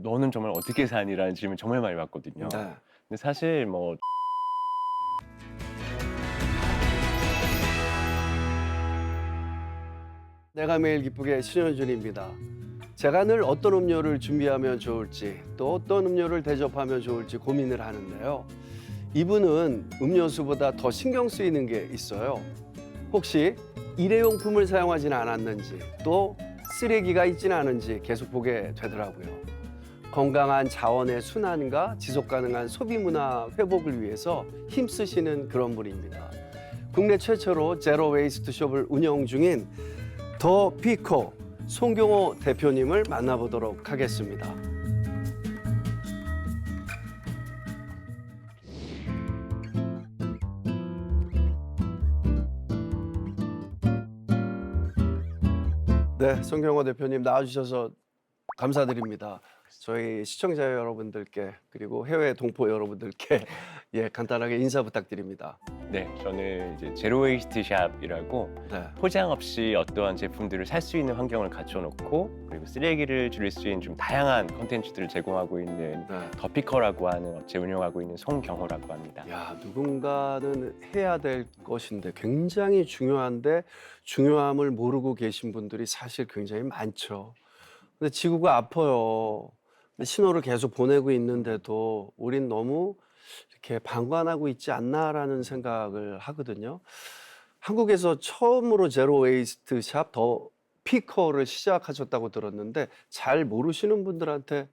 너는 정말 어떻게 사니라는 질문 정말 많이 받거든요. 네. 근데 사실 뭐 내가 매일 기쁘게 신현준입니다. 제가 늘 어떤 음료를 준비하면 좋을지 또 어떤 음료를 대접하면 좋을지 고민을 하는데요. 이분은 음료수보다 더 신경 쓰이는 게 있어요. 혹시 일회용품을 사용하지는 않았는지 또 쓰레기가 있지는 않은지 계속 보게 되더라고요. 건강한 자원의 순환과 지속 가능한 소비 문화 회복을 위해서 힘쓰시는 그런 분입니다. 국내 최초로 제로 웨이스트 숍을 운영 중인 더 피코 송경호 대표님을 만나보도록 하겠습니다. 네, 송경호 대표님 나와주셔서 감사드립니다. 저희 시청자 여러분들께 그리고 해외 동포 여러분들께 간단하게 인사 부탁드립니다. 네, 저는 이제 제로 웨이스트 샵이라고 네. 포장 없이 어떠한 제품들을 살 수 있는 환경을 갖춰놓고 그리고 쓰레기를 줄일 수 있는 좀 다양한 콘텐츠들을 제공하고 있는 네. 더피커라고 하는 업체 운영하고 있는 송경호라고 합니다. 야, 누군가는 해야 될 것인데 굉장히 중요한데 중요함을 모르고 계신 분들이 사실 굉장히 많죠. 근데 지구가 아파요. 근데 신호를 계속 보내고 있는데도 우린 너무 이렇게 방관하고 있지 않나라는 생각을 하거든요. 한국에서 처음으로 제로 웨이스트 샵 더 피커를 시작하셨다고 들었는데 잘 모르시는 분들한테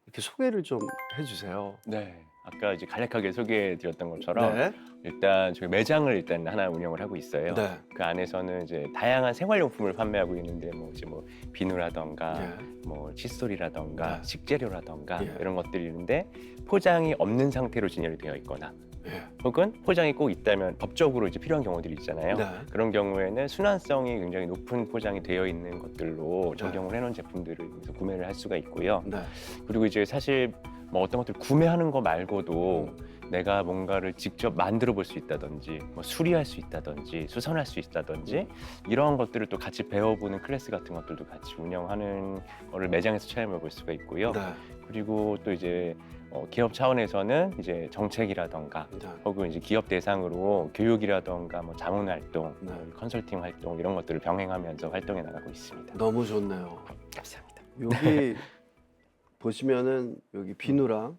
이렇게 소개를 좀 해주세요. 네, 아까 이제 간략하게 소개해드렸던 것처럼 네. 일단 저희 매장을 일단 하나 운영을 하고 있어요. 네. 그 안에서는 이제 다양한 생활용품을 판매하고 있는데 뭐 이제 뭐 비누라던가 네. 뭐 칫솔이라던가 네. 식재료라던가 예. 이런 것들이 있는데 포장이 없는 상태로 진열이 되어 있거나 예. 혹은 포장이 꼭 있다면 법적으로 이제 필요한 경우들이 있잖아요. 네. 그런 경우에는 순환성이 굉장히 높은 포장이 되어 있는 것들로 네. 적용을 해놓은 제품들을 여기서 구매를 할 수가 있고요. 네. 그리고 이제 사실 뭐 어떤 것들 구매하는 거 말고도 내가 뭔가를 직접 만들어 볼 수 있다든지 뭐 수리할 수 있다든지 수선할 수 있다든지 이런 것들을 또 같이 배워보는 클래스 같은 것들도 같이 운영하는 거를 매장에서 체험해 볼 수가 있고요. 네. 그리고 또 이제 기업 차원에서는 이제 정책이라던가 네. 혹은 이제 기업 대상으로 교육이라던가 뭐 자문 활동, 네. 컨설팅 활동 이런 것들을 병행하면서 활동해 나가고 있습니다. 너무 좋네요. 감사합니다. 여기 보시면은 여기 비누랑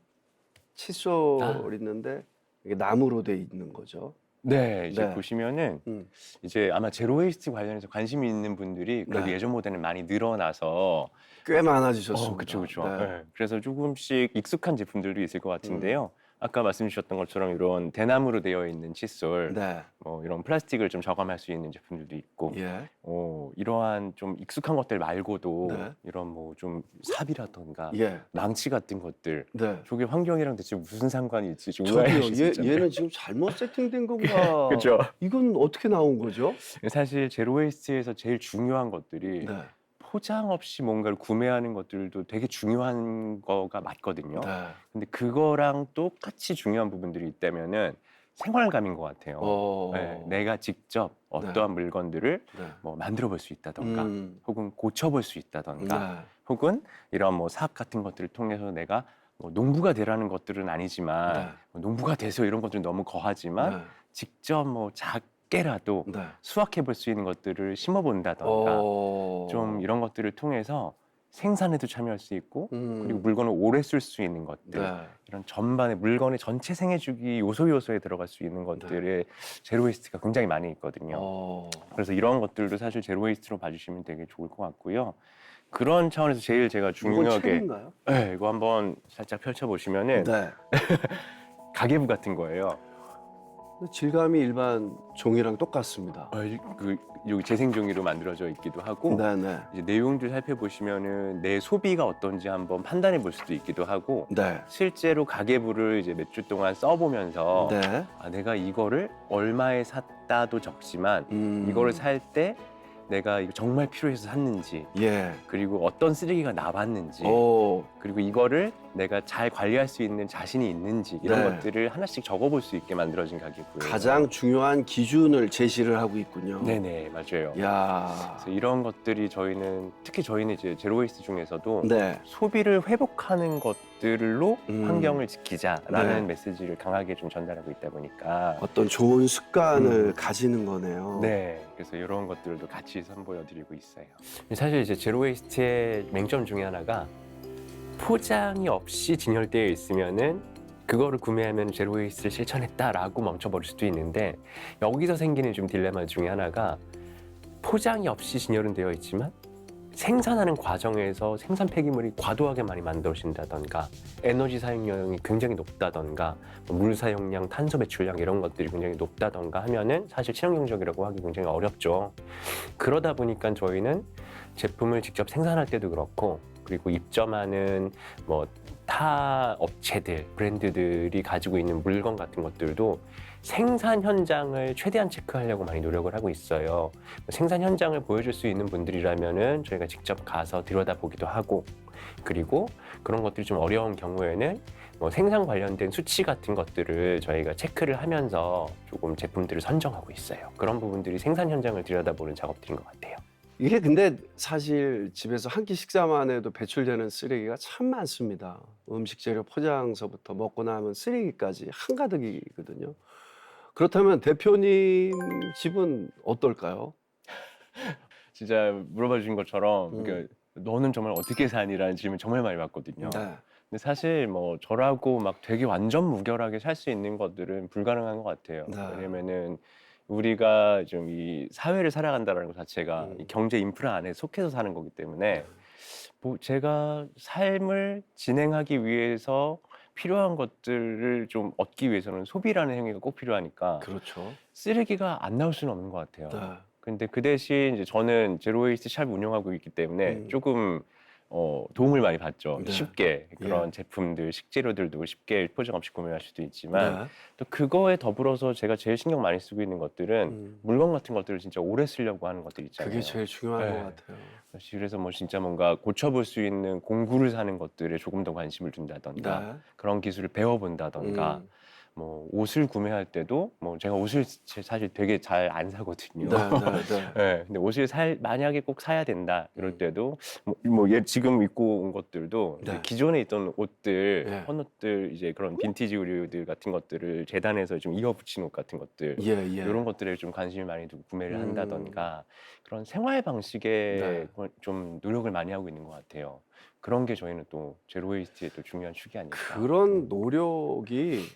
칫솔 아. 있는데 이게 나무로 돼 있는 거죠. 네, 이제 네. 보시면은 음. 이제 아마 제로 웨이스트 관련해서 관심이 있는 분들이 그래도 네. 예전보다는 많이 늘어나서 꽤 많아지셨습니다. 그렇죠, 그렇죠. 네. 네. 그래서 조금씩 익숙한 제품들도 있을 것 같은데요. 아까 말씀 주셨던 것처럼 이런 대나무로 되어 있는 칫솔, 네. 뭐 이런 플라스틱을 좀 저감할 수 있는 제품들도 있고, 예. 이러한 좀 익숙한 것들 말고도 네. 이런 뭐 좀 삽이라던가 예. 망치 같은 것들, 네. 저게 환경이랑 대체 무슨 상관이 있지? 좀 저도요. 의아해하실 수 있잖아요. 얘는 지금 잘못 세팅된 건가? 그렇죠. 이건 어떻게 나온 거죠? 사실 제로 웨이스트에서 제일 중요한 것들이 네. 포장 없이 뭔가를 구매하는 것들도 되게 중요한 거가 맞거든요. 네. 근데 그거랑 똑같이 중요한 부분들이 있다면은 생활감인 것 같아요. 네, 내가 직접 어떠한 물건들을 네. 뭐 만들어 볼 수 있다던가 혹은 고쳐 볼 수 있다던가 네. 혹은 이런 뭐 사업 같은 것들을 통해서 내가 뭐 농부가 되라는 것들은 아니지만 네. 뭐 농부가 돼서 이런 것들은 너무 거하지만 네. 직접 뭐 작게라도 네. 수확해 볼 수 있는 것들을 심어 본다던가 좀 이런 것들을 통해서 생산에도 참여할 수 있고 그리고 물건을 오래 쓸 수 있는 것들 네. 이런 전반의 물건의 전체 생애 주기 요소에 들어갈 수 있는 것들의 제로 웨이스트가 굉장히 많이 있거든요. 그래서 이런 것들도 사실 제로 웨이스트로 봐주시면 되게 좋을 것 같고요. 그런 차원에서 제일 제가 이건 중요하게 책인가요? 네, 이거 한번 살짝 펼쳐보시면은 네. 가계부 같은 거예요. 질감이 일반 종이랑 똑같습니다. 여기 재생종이로 만들어져 있기도 하고 네네. 이제 내용들 살펴보시면은 내 소비가 어떤지 한번 판단해 볼 수도 있기도 하고 네. 실제로 가계부를 이제 몇 주 동안 써보면서 네. 내가 이거를 얼마에 샀다도 적지만 이거를 살 때 내가 이거 정말 필요해서 샀는지, 예. 그리고 어떤 쓰레기가 나왔는지, 오. 그리고 이거를 내가 잘 관리할 수 있는 자신이 있는지 이런 네. 것들을 하나씩 적어볼 수 있게 만들어진 가계부예요. 가장 중요한 기준을 제시를 하고 있군요. 네네, 맞아요. 야. 그래서 이런 것들이 특히 저희는 이제 제로웨이스트 중에서도 네. 소비를 회복하는 것들로 환경을 지키자라는 네. 메시지를 강하게 좀 전달하고 있다 보니까 어떤 좋은 습관을 가지는 거네요. 네, 그래서 이런 것들도 같이 선보여드리고 있어요. 사실 이제 제로웨이스트의 맹점 중에 하나가 포장이 없이 진열되어 있으면은 그거를 구매하면 제로웨이스트를 실천했다라고 멈춰버릴 수도 있는데, 여기서 생기는 좀 딜레마 중에 하나가 포장이 없이 진열은 되어 있지만 생산하는 과정에서 생산 폐기물이 과도하게 많이 만들어진다던가, 에너지 사용량이 굉장히 높다던가, 물 사용량, 탄소 배출량 이런 것들이 굉장히 높다던가 하면은 사실 친환경적이라고 하기 굉장히 어렵죠. 그러다 보니까 저희는 제품을 직접 생산할 때도 그렇고, 그리고 입점하는 타 업체들, 브랜드들이 가지고 있는 물건 같은 것들도 생산 현장을 최대한 체크하려고 많이 노력을 하고 있어요. 생산 현장을 보여줄 수 있는 분들이라면은 저희가 직접 가서 들여다보기도 하고, 그리고 그런 것들이 좀 어려운 경우에는 생산 관련된 수치 같은 것들을 저희가 체크를 하면서 조금 제품들을 선정하고 있어요. 그런 부분들이 생산 현장을 들여다보는 작업들인 것 같아요. 이게 근데 사실 집에서 한 끼 식사만 해도 배출되는 쓰레기가 참 많습니다. 음식 재료 포장서부터 먹고 나면 쓰레기까지 한가득이거든요. 그렇다면 대표님 집은 어떨까요? 진짜 물어봐 주신 것처럼 음. 그러니까 너는 정말 어떻게 사니라는 질문 정말 많이 받거든요. 네. 근데 사실 저라고 막 되게 완전 무결하게 살 수 있는 것들은 불가능한 것 같아요. 네. 왜냐면은 우리가 좀 이 사회를 살아간다는 것 자체가 이 음. 경제 인프라 안에 속해서 사는 거기 때문에 제가 삶을 진행하기 위해서 필요한 것들을 좀 얻기 위해서는 소비라는 행위가 꼭 필요하니까 그렇죠. 쓰레기가 안 나올 수는 없는 것 같아요. 네. 근데 그 대신 이제 저는 제로웨이스트 샵 운영하고 있기 때문에 조금 도움을 많이 받죠. 네. 쉽게 그런 예. 제품들, 식재료들도 쉽게 포장 없이 구매할 수도 있지만 네. 또 그거에 더불어서 제가 제일 신경 많이 쓰고 있는 것들은 음. 물건 같은 것들을 진짜 오래 쓰려고 하는 것들 있잖아요. 그게 제일 중요한 네. 것 같아요. 그래서 진짜 뭔가 고쳐볼 수 있는 공구를 사는 것들에 조금 더 관심을 둔다던가, 네. 그런 기술을 배워본다던가, 옷을 구매할 때도 제가 옷을 사실 되게 잘 안 사거든요. 네, 네, 네. 네, 근데 옷을 만약에 꼭 사야 된다 이럴 음. 때도 지금 입고 온 것들도 이제 네. 기존에 있던 옷들, 예. 헌옷들, 이제 그런 빈티지 의류들 같은 것들을 재단해서 좀 이어붙인 옷 같은 것들, 예, 예. 이런 것들에 좀 관심을 많이 두고 구매를 음. 한다던가, 그런 생활 방식에 네. 좀 노력을 많이 하고 있는 것 같아요. 그런 게 저희는 또 제로웨이스트의 또 중요한 축이 아닐까. 그런 노력이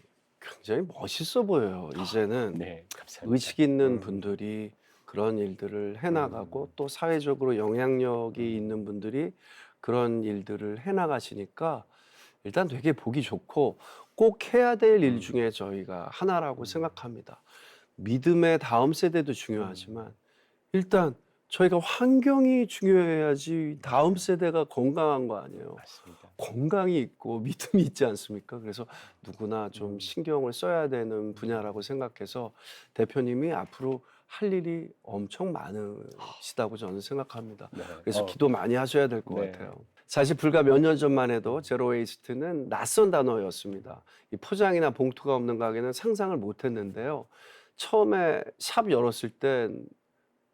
굉장히 멋있어 보여요. 이제는 네, 감사합니다. 의식 있는 분들이 그런 일들을 해나가고 또 사회적으로 영향력이 있는 분들이 그런 일들을 해나가시니까 일단 되게 보기 좋고 꼭 해야 될 일 중에 저희가 하나라고 생각합니다. 믿음의 다음 세대도 중요하지만 일단 저희가 환경이 중요해야지 다음 세대가 건강한 거 아니에요. 맞습니다. 건강이 있고 믿음이 있지 않습니까? 그래서 누구나 좀 신경을 써야 되는 분야라고 생각해서 대표님이 앞으로 할 일이 엄청 많으시다고 저는 생각합니다. 네. 그래서 기도 많이 하셔야 될 것 네. 같아요. 사실 불과 몇 년 전만 해도 제로웨이스트는 낯선 단어였습니다. 이 포장이나 봉투가 없는 가게는 상상을 못 했는데요. 처음에 샵 열었을 땐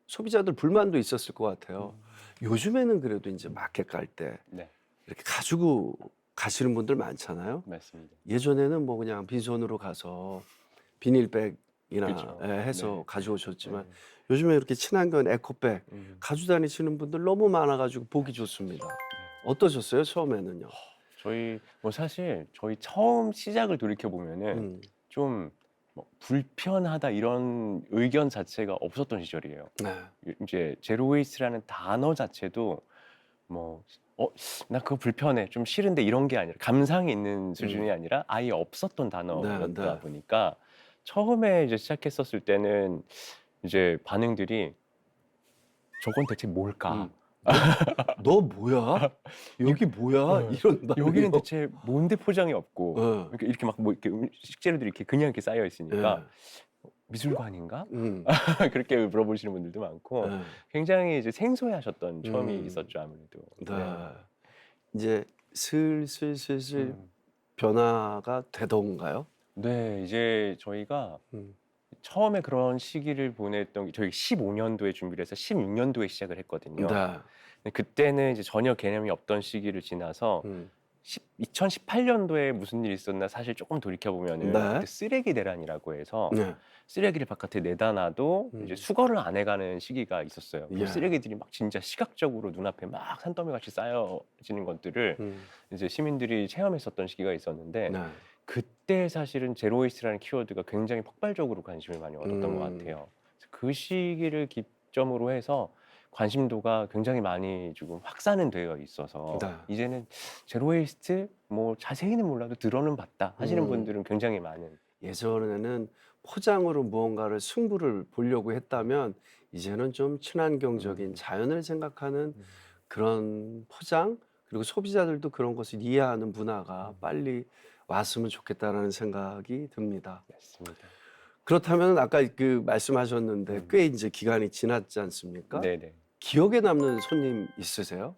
소비자들 불만도 있었을 것 같아요. 요즘에는 그래도 이제 마켓 갈 때 네, 이렇게 가지고 가시는 분들 많잖아요. 맞습니다. 예전에는 뭐 그냥 빈손으로 가서 비닐백이나 그렇죠. 해서 네. 가져오셨지만 네. 요즘에 이렇게 친환경 에코백 음. 가지고 다니시는 분들 너무 많아가지고 보기 좋습니다. 어떠셨어요 처음에는요? 저희 사실 저희 처음 시작을 돌이켜 보면은 좀 불편하다 이런 의견 자체가 없었던 시절이에요. 네. 이제 제로웨이스트라는 단어 자체도 나 그거 불편해, 좀 싫은데 이런 게 아니라 감상이 있는 수준이 아니라 아예 없었던 단어였다 네. 보니까 처음에 이제 시작했었을 때는 이제 반응들이 저건 대체 뭘까? 너 뭐야? 여기 뭐야? 이런 반응이요. 여기는 대체 뭔데 포장이 없고 네. 이렇게 막 이렇게 식재료들이 이렇게 그냥 이렇게 쌓여 있으니까 미술관인가? 음. 그렇게 물어보시는 분들도 많고 네. 굉장히 이제 생소해하셨던 처음이 음. 있었죠 아무래도. 네. 이제 슬슬 음. 변화가 되던가요? 네, 이제 저희가 음. 처음에 그런 시기를 보냈던 게 저희 15년도에 준비를 해서 16년도에 시작을 했거든요. 네. 근데 그때는 이제 전혀 개념이 없던 시기를 지나서 음. 2018년도에 무슨 일이 있었나 사실 조금 돌이켜 보면은 네. 그때 쓰레기 대란이라고 해서 네. 쓰레기를 바깥에 내다 놔도 이제 수거를 안 해가는 시기가 있었어요. 그 예. 쓰레기들이 막 진짜 시각적으로 눈앞에 막 산더미 같이 쌓여지는 것들을 음. 이제 시민들이 체험했었던 시기가 있었는데 네. 그때 사실은 제로웨이스트라는 키워드가 굉장히 폭발적으로 관심을 많이 얻었던 것 같아요. 그래서 그 시기를 기점으로 해서 관심도가 굉장히 많이 지금 확산은 되어 있어서 네. 이제는 제로웨이스트 뭐 자세히는 몰라도 들어는 봤다 하시는 음. 분들은 굉장히 많은. 예전에는 포장으로 무언가를 승부를 보려고 했다면 이제는 좀 친환경적인 자연을 생각하는 그런 포장, 그리고 소비자들도 그런 것을 이해하는 문화가 빨리 왔으면 좋겠다라는 생각이 듭니다. 맞습니다. 그렇다면 아까 그 말씀하셨는데 음. 꽤 이제 기간이 지났지 않습니까? 네네. 기억에 남는 손님 있으세요?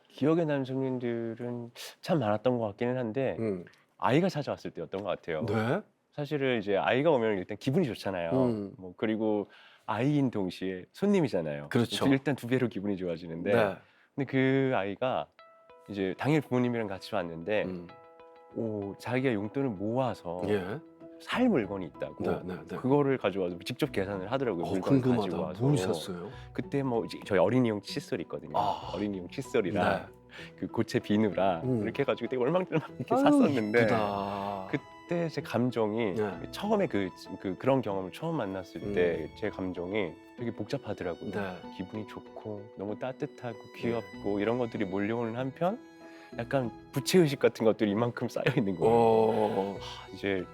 기억에 남는 손님들은 참 많았던 것 같기는 한데 음. 아이가 찾아왔을 때였던 것 같아요. 네. 사실은 이제 아이가 오면 일단 기분이 좋잖아요. 음. 뭐 그리고 아이인 동시에 손님이잖아요. 그렇죠. 일단 두 배로 기분이 좋아지는데 네. 근데 그 아이가 이제 당일 부모님이랑 같이 왔는데 음. 자기가 용돈을 모아서 예. 살 물건이 있다고 네, 네, 네. 그거를 가져와서 직접 계산을 하더라고요. 물건을 가지고 궁금하다. 와서. 뭘 샀어요? 그때 뭐 이제 저희 어린이용 칫솔 있거든요. 아. 어린이용 칫솔이랑 그 고체 비누랑 음. 이렇게 해가지고 되게 얼망떨망 이렇게 아유, 샀었는데 이쁘다. 그때 제 감정이 네. 처음에 그런 경험을 처음 만났을 때 제 감정이 되게 복잡하더라고요. 네. 기분이 좋고 너무 따뜻하고 귀엽고 이런 것들이 몰려오는 한편 약간 부채의식 같은 것들이 이만큼 쌓여 있는 거예요. 이제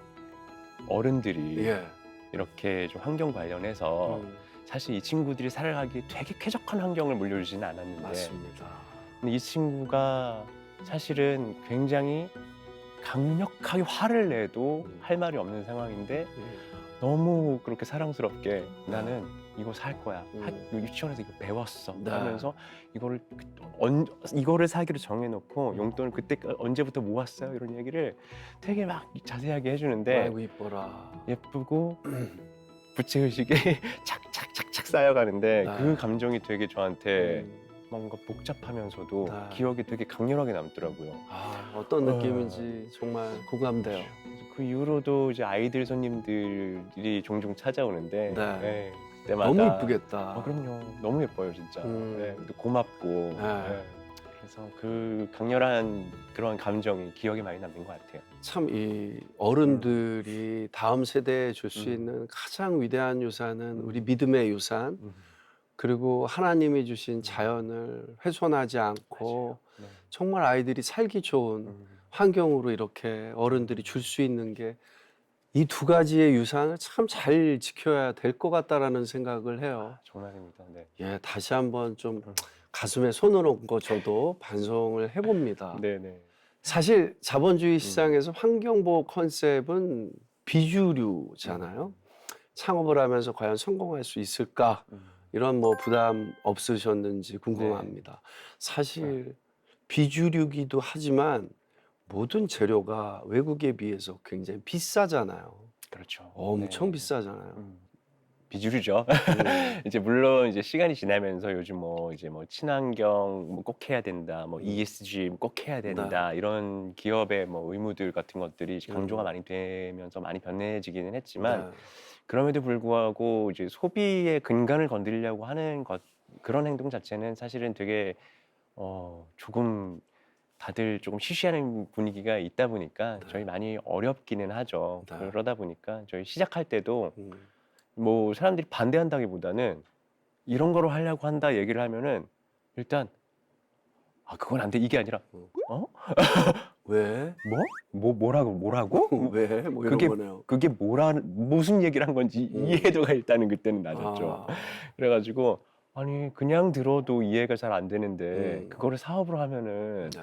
어른들이 예. 이렇게 좀 환경 관련해서 사실 이 친구들이 살아가기 되게 쾌적한 환경을 물려주지는 않았는데 맞습니다. 근데 이 친구가 사실은 굉장히 강력하게 화를 내도 할 말이 없는 상황인데 너무 그렇게 사랑스럽게 나는 이거 살 거야. 유치원에서 이거 배웠어. 네. 하면서 이거를 사기로 정해놓고 용돈을 그때 언제부터 모았어요? 이런 얘기를 되게 막 자세하게 해주는데 아이고 이뻐라. 예쁘고 부채의식이 착착착착 쌓여가는데 네. 그 감정이 되게 저한테 음. 뭔가 복잡하면서 네. 기억이 되게 강렬하게 남더라고요. 어떤 느낌인지 정말 공감돼요. 그래서 그 이후로도 이제 아이들 손님들이 종종 찾아오는데 네. 네, 그때마다 너무 이쁘겠다. 그럼요. 너무 예뻐요 진짜. 네, 근데 고맙고 네. 네. 그래서 그 강렬한 그런 감정이 기억에 많이 남는 것 같아요. 참 이 어른들이 다음 세대에 줄 수 음. 있는 가장 위대한 유산은 우리 믿음의 유산, 그리고 하나님이 주신 자연을 훼손하지 않고 네. 정말 아이들이 살기 좋은 환경으로 이렇게 어른들이 줄 수 있는 게 이 두 가지의 유산을 참 잘 지켜야 될 것 같다라는 생각을 해요. 정말입니다. 네. 예, 다시 한번 좀 가슴에 손을 얹고 저도 반성을 해봅니다. 네네. 사실 자본주의 시장에서 환경보호 컨셉은 비주류잖아요. 창업을 하면서 과연 성공할 수 있을까? 이런 뭐 부담 없으셨는지 궁금합니다. 사실 비주류기도 하지만 모든 재료가 외국에 비해서 굉장히 비싸잖아요. 그렇죠. 엄청 네. 비싸잖아요. 비주류죠. 이제 물론 이제 시간이 지나면서 요즘 이제 친환경 꼭 해야 된다, ESG 꼭 해야 된다 이런 기업의 의무들 같은 것들이 이제 강조가 많이 되면서 많이 변해지기는 했지만 네. 그럼에도 불구하고 이제 소비의 근간을 건드리려고 하는 그런 행동 자체는 사실은 되게 조금 다들 조금 시시하는 분위기가 있다 보니까 저희 많이 어렵기는 하죠. 네. 그러다 보니까 저희 시작할 때도 음. 사람들이 반대한다기보다는 이런 거로 하려고 한다 얘기를 하면은 일단 그건 안 돼 이게 아니라 왜? 뭐라고? 왜? 뭐 이런 그게 거네요. 무슨 얘기를 한 건지 이해도가 일단은 그때는 낮았죠. 그래가지고 아니 그냥 들어도 이해가 잘 안 되는데 음. 그거를 사업으로 하면은 네.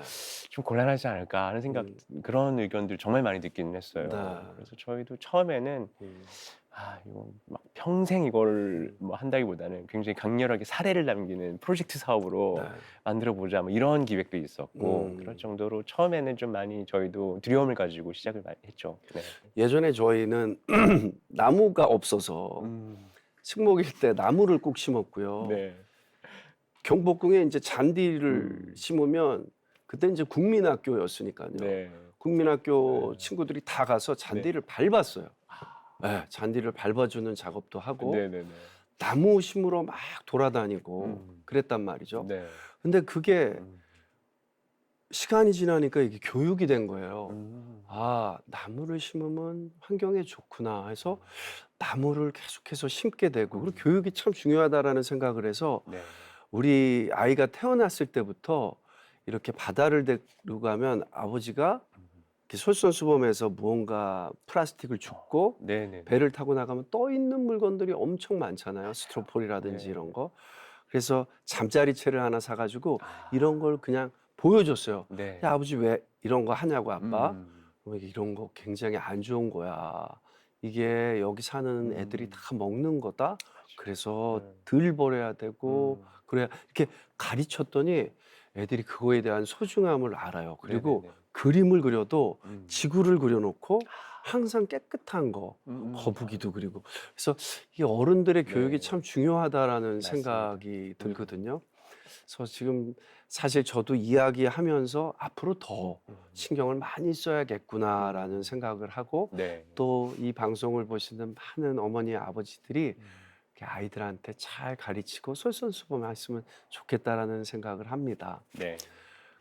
좀 곤란하지 않을까 하는 생각 그런 의견들 정말 많이 듣기는 했어요. 네. 그래서 저희도 처음에는 음. 이거 막 평생 이걸 음. 뭐 한다기보다는 굉장히 강렬하게 사례를 남기는 프로젝트 사업으로 네. 만들어 보자 뭐 이런 기획도 있었고 그럴 음. 정도로 처음에는 좀 많이 저희도 두려움을 가지고 시작을 많이 했죠. 네. 예전에 저희는 나무가 없어서 음. 식목일 때 나무를 꼭 심었고요. 네. 경복궁에 이제 잔디를 음. 심으면 그때 이제 국민학교였으니까요. 네. 국민학교 네. 친구들이 다 가서 네. 잔디를 밟았어요. 아. 네, 잔디를 밟아주는 작업도 하고 네네네. 나무 심으러 막 돌아다니고 음. 그랬단 말이죠. 네. 근데 그게 음. 시간이 지나니까 이게 교육이 된 거예요. 음. 아, 나무를 심으면 환경에 좋구나 해서 나무를 계속해서 심게 되고 그리고 교육이 참 중요하다라는 생각을 해서 네. 우리 아이가 태어났을 때부터 이렇게 바다를 데리고 가면 아버지가 이렇게 솔선수범해서 무언가 플라스틱을 줍고 네네네. 배를 타고 나가면 떠 있는 물건들이 엄청 많잖아요. 스티로폼이라든지 네. 이런 거. 그래서 잠자리채를 하나 사가지고 아. 이런 걸 그냥 보여줬어요. 네. 야, 아버지 왜 이런 거 하냐고 아빠. 음. 이런 거 굉장히 안 좋은 거야. 이게 여기 사는 애들이 다 먹는 거다. 그래서 네. 덜 버려야 되고 음. 그래야 이렇게 가르쳤더니 애들이 그거에 대한 소중함을 알아요. 그리고 네네네. 그림을 그려도 음. 지구를 그려놓고 항상 깨끗한 거, 거북이도 그리고 그래서 이 어른들의 교육이 네. 참 중요하다라는 맞습니다. 생각이 들거든요. 그래서 지금 사실 저도 이야기하면서 앞으로 더 신경을 많이 써야겠구나라는 생각을 하고 네. 또 이 방송을 보시는 많은 어머니 아버지들이 이렇게 아이들한테 잘 가르치고 솔선수범했으면 좋겠다라는 생각을 합니다. 네.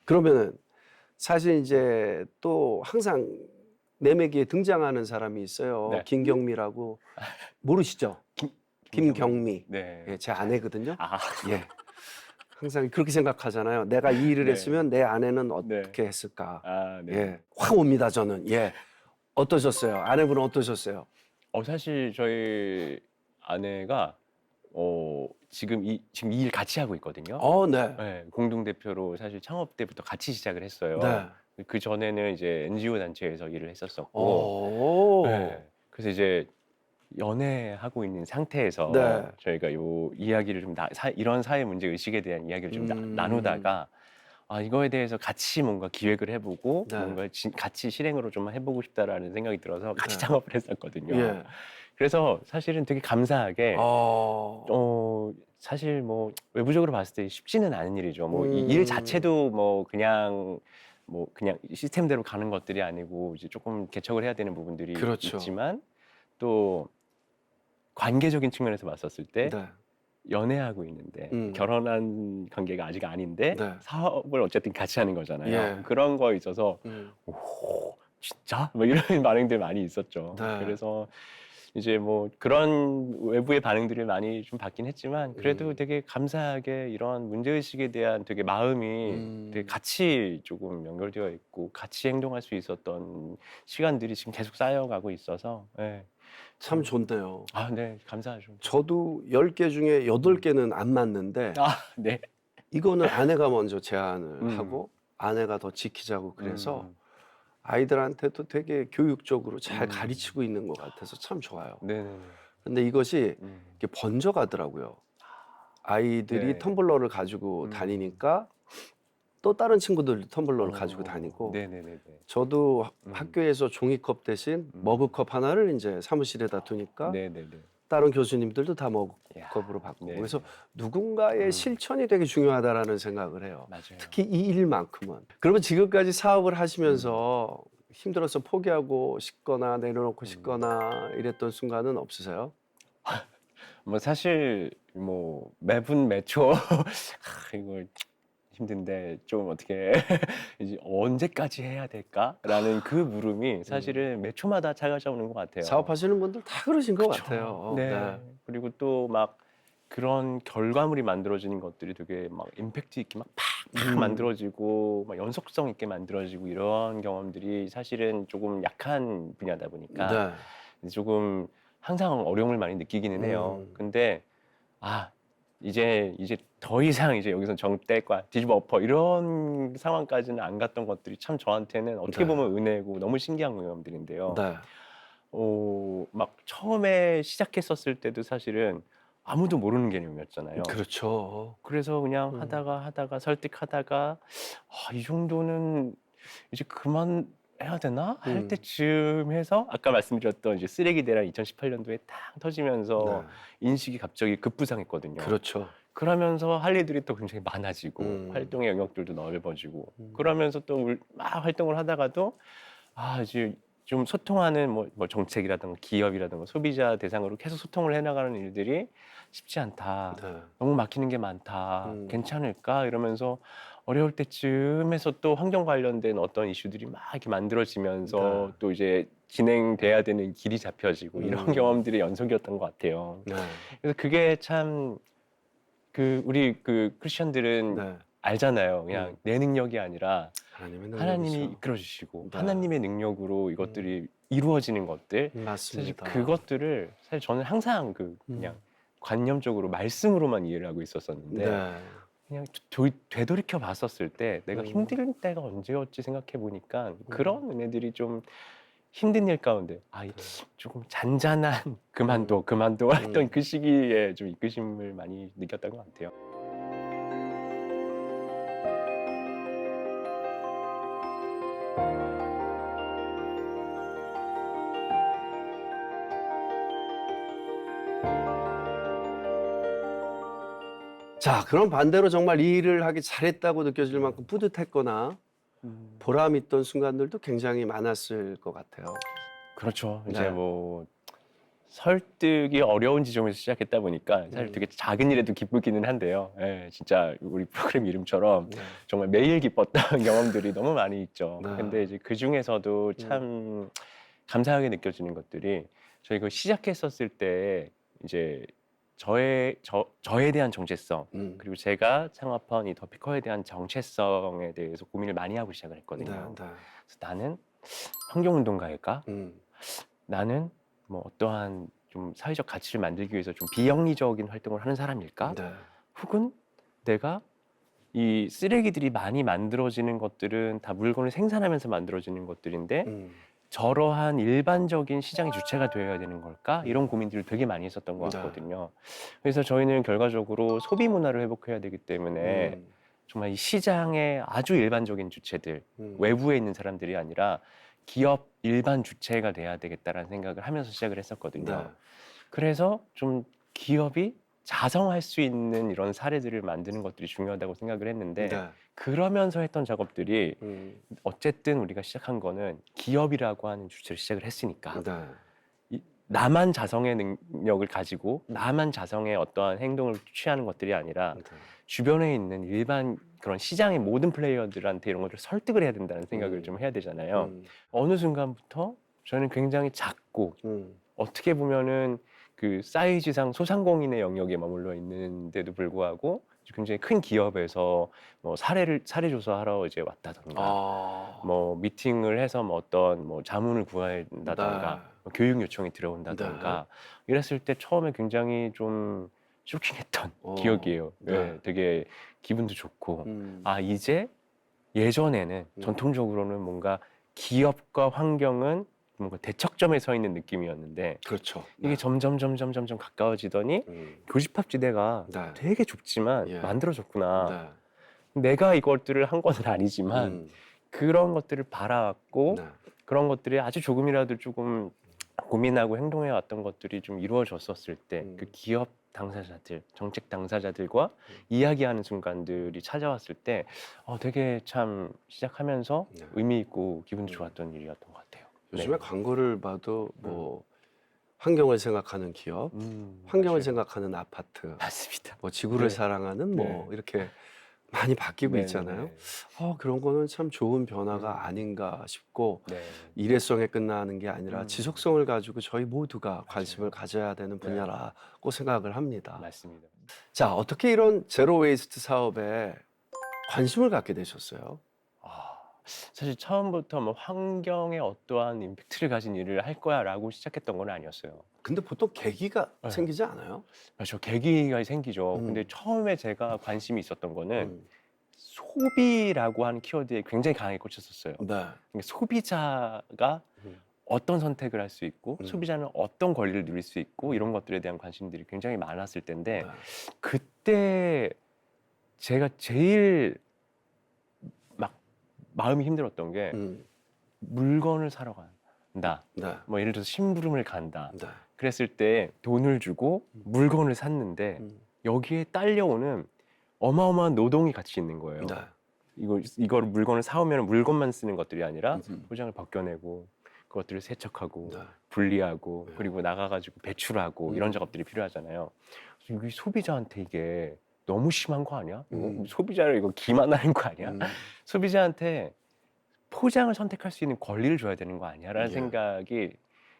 그러면은 사실 이제 또 항상 매매기에 등장하는 사람이 있어요. 네. 김경미라고 모르시죠? 김경미. 네. 예, 제 아내거든요. 아. 예. 항상 그렇게 생각하잖아요. 내가 이 일을 네. 했으면 내 아내는 네. 어떻게 했을까? 아 네. 예. 확 옵니다, 저는. 예. 어떠셨어요? 아내분은 어떠셨어요? 사실 저희 아내가 지금 이 일 같이 하고 있거든요. 네. 네. 공동 대표로 사실 창업 때부터 같이 시작을 했어요. 네. 그전에는 이제 NGO 단체에서 일을 했었었고 오. 네. 그래서 이제 연애하고 있는 상태에서 네. 저희가 요 이야기를 좀 이런 사회 문제 의식에 대한 이야기를 좀 나누다가 이거에 대해서 같이 뭔가 기획을 해보고 네. 뭔가 같이 실행으로 좀 해보고 싶다라는 생각이 들어서 같이 네. 창업을 했었거든요. 예. 그래서 사실은 되게 감사하게 사실 뭐 외부적으로 봤을 때 쉽지는 않은 일이죠. 뭐 이 일 자체도 뭐 그냥 시스템대로 가는 것들이 아니고 이제 조금 개척을 해야 되는 부분들이 그렇죠. 있지만 또 관계적인 측면에서 봤었을 때 네. 연애하고 있는데 결혼한 관계가 아직 아닌데 네. 사업을 어쨌든 같이 하는 거잖아요. 예. 그런 거에 있어서 오, 진짜? 뭐 이런 반응들 많이 있었죠. 네. 그래서 이제 뭐 그런 외부의 반응들이 많이 좀 받긴 했지만 그래도 되게 감사하게 이런 문제의식에 대한 되게 마음이 되게 같이 조금 연결되어 있고 같이 행동할 수 있었던 시간들이 지금 계속 쌓여가고 있어서 네. 참 좋네요. 네, 감사하죠. 저도 10개 중에 8개는 안 맞는데 네. 이거는 아내가 먼저 제안을 하고 아내가 더 지키자고 그래서 아이들한테도 되게 교육적으로 잘 가르치고 있는 것 같아서 참 좋아요. 네네네. 근데 이것이 이렇게 번져가더라고요. 아이들이 네. 텀블러를 가지고 다니니까 또 다른 친구들도 텀블러를 가지고 다니고 네네네네. 저도 학교에서 종이컵 대신 머그컵 하나를 이제 사무실에다 두니까 네네네. 다른 교수님들도 다 머그컵으로 바꾸고 네. 그래서 누군가의 실천이 되게 중요하다라는 생각을 해요. 맞아요. 특히 이 일만큼은. 그러면 지금까지 사업을 하시면서 힘들어서 포기하고 싶거나 내려놓고 싶거나 이랬던 순간은 없으세요? 뭐 사실 뭐 매분 매초 이거 힘든데 좀 어떻게 이제 언제까지 해야 될까라는 그 물음이 사실은 매 초마다 찾아오는 것 같아요. 사업하시는 분들 다 그러신 것 그쵸. 같아요. 네. 그리고 또 막 그런 결과물이 만들어지는 것들이 되게 막 임팩트 있게 막 팍팍 만들어지고 막 연속성 있게 만들어지고 이런 경험들이 사실은 조금 약한 분야다 보니까 네. 조금 항상 어려움을 많이 느끼기는 해요. 근데 이제 더 이상 이제 여기서 정떼과 뒤집어 엎어 이런 상황까지는 안 갔던 것들이 참 저한테는 어떻게 네. 보면 은혜고 너무 신기한 경험들인데요. 네. 막 처음에 시작했었을 때도 사실은 아무도 모르는 개념이었잖아요. 그렇죠. 그래서 그냥 음. 하다가 설득하다가 이 정도는 이제 그만해야 되나 할 음. 때쯤 해서 아까 말씀드렸던 이제 쓰레기 대란 2018년도에 딱 터지면서 네. 인식이 갑자기 급부상했거든요. 그렇죠. 그러면서 할 일들이 또 굉장히 많아지고 음. 활동의 영역들도 넓어지고 음. 그러면서 또 막 활동을 하다가도 이제 좀 소통하는 뭐 정책이라든가 기업이라든가 소비자 대상으로 계속 소통을 해나가는 일들이 쉽지 않다. 네. 너무 막히는 게 많다. 음. 괜찮을까? 이러면서 어려울 때쯤에서 또 환경 관련된 어떤 이슈들이 막 이렇게 만들어지면서 네. 또 이제 진행돼야 되는 길이 잡혀지고 이런 경험들의 연속이었던 것 같아요. 네. 그래서 그게 참 우리 크리스천들은 네. 알잖아요. 그냥 내 능력이 아니라 하나님의 하나님이 능력이죠. 이끌어 주시고 네. 하나님의 능력으로 이것들이 이루어지는 것들 사실 맞습니다. 그것들을 사실 저는 항상 그냥 관념적으로 말씀으로만 이해를 하고 있었었는데 네. 그냥 되돌이켜 봤었을 때 내가 힘들 때가 언제였지 생각해 보니까 그런 은혜들이 좀 힘든 일 가운데 조금 잔잔한 그만둬 했던 그 시기에 좀 이끄심을 많이 느꼈던 것 같아요. 자, 그럼 반대로 정말 이 일을 하기 잘했다고 느껴질 만큼 뿌듯했거나 보람 있던 순간들도 굉장히 많았을 것 같아요. 그렇죠. 이제 네. 뭐 설득이 어려운 지점에서 시작했다 보니까 사실 되게 작은 일에도 기쁘기는 한데요. 예, 진짜 우리 프로그램 이름처럼 네. 정말 매일 기뻤던 경험들이 너무 많이 있죠. 네. 근데 이제 그 중에서도 참 감사하게 느껴지는 것들이 저희 그 시작했었을 때 이제 저에 대한 정체성 그리고 제가 창업한 이 더피커에 대한 정체성에 대해서 고민을 많이 하고 시작을 했거든요. 네. 그래서 나는 환경운동가일까? 음. 나는 뭐 어떠한 좀 사회적 가치를 만들기 위해서 좀 비영리적인 활동을 하는 사람일까? 네. 혹은 내가 이 쓰레기들이 많이 만들어지는 것들은 다 물건을 생산하면서 만들어지는 것들인데 저러한 일반적인 시장의 주체가 되어야 되는 걸까? 이런 고민들을 되게 많이 했었던 것 네. 같거든요. 그래서 저희는 결과적으로 소비 문화를 회복해야 되기 때문에 정말 이 시장의 아주 일반적인 주체들, 외부에 있는 사람들이 아니라 기업 일반 주체가 돼야 되겠다라는 생각을 하면서 시작을 했었거든요. 네. 그래서 좀 기업이 자성할 수 있는 이런 사례들을 만드는 것들이 중요하다고 생각을 했는데 네. 그러면서 했던 작업들이 음. 어쨌든 우리가 시작한 거는 기업이라고 하는 주체를 시작을 했으니까 네. 나만 자성의 능력을 가지고 나만 자성의 어떠한 행동을 취하는 것들이 아니라 네. 주변에 있는 일반 그런 시장의 모든 플레이어들한테 이런 것들을 설득을 해야 된다는 생각을 좀 해야 되잖아요. 어느 순간부터 저는 굉장히 작고 어떻게 보면은 그 사이즈상 소상공인의 영역에 머물러 있는데도 불구하고 굉장히 큰 기업에서 뭐 사례 조사하러 이제 왔다던가 뭐 미팅을 해서 뭐 어떤 뭐 자문을 구한다던가 뭐 교육 요청이 들어온다던가 이랬을 때 처음에 굉장히 좀 쇼킹했던 기억이에요. 네, 되게 기분도 좋고 이제 예전에는 전통적으로는 뭔가 기업과 환경은 뭔가 대척점에 서 있는 느낌이었는데 그렇죠. 이게 점점 가까워지더니 교집합지대가 네. 되게 좁지만 예. 만들어졌구나. 네. 내가 이것들을 한 건 아니지만 그런 것들을 바라왔고 네. 그런 것들이 아주 조금이라도 조금 고민하고 행동해 왔던 것들이 좀 이루어졌었을 때 그 기업 당사자들, 정책 당사자들과 이야기하는 순간들이 찾아왔을 때 되게 참 시작하면서 네. 의미 있고 기분도 좋았던 일이었던 것 같아요. 요즘에 광고를 봐도 뭐 환경을 생각하는 기업, 환경을 맞아요. 생각하는 아파트, 맞습니다. 뭐 지구를 네. 사랑하는 뭐 이렇게 많이 바뀌고 네, 있잖아요. 네, 그런 거는 참 좋은 변화가 아닌가 싶고 네. 일회성에 끝나는 게 아니라 지속성을 가지고 저희 모두가 관심을 맞아요. 가져야 되는 네. 분야라고 생각을 합니다. 맞습니다. 자, 어떻게 이런 제로 웨이스트 사업에 관심을 갖게 되셨어요? 사실 처음부터 뭐 환경에 어떠한 임팩트를 가진 일을 할 거야라고 시작했던 건 아니었어요. 근데 보통 계기가 네. 생기지 않아요? 그렇죠. 계기가 생기죠. 음. 근데 처음에 제가 관심이 있었던 거는 음. 소비라고 하는 키워드에 굉장히 강하게 꽂혔었어요. 네. 그러니까 소비자가 음. 어떤 선택을 할 수 있고 음. 소비자는 어떤 권리를 누릴 수 있고 이런 것들에 대한 관심들이 굉장히 많았을 텐데 네. 그때 제가 제일 막 마음이 힘들었던 게 음. 물건을 사러 간다. 네. 뭐 예를 들어서 심부름을 간다. 네. 그랬을 때 돈을 주고 물건을 샀는데 음. 여기에 딸려오는 어마어마한 노동이 같이 있는 거예요. 네. 이걸 물건을 사오면 물건만 쓰는 것들이 아니라 음. 포장을 벗겨내고 그것들을 세척하고 네. 분리하고 네. 그리고 나가가지고 배출하고 이런 작업들이 필요하잖아요. 그래서 이게 소비자한테 이게 너무 심한 거 아니야? 소비자를 이거 기만하는 거 아니야? 음. 소비자한테 포장을 선택할 수 있는 권리를 줘야 되는 거 아니야라는 예. 생각이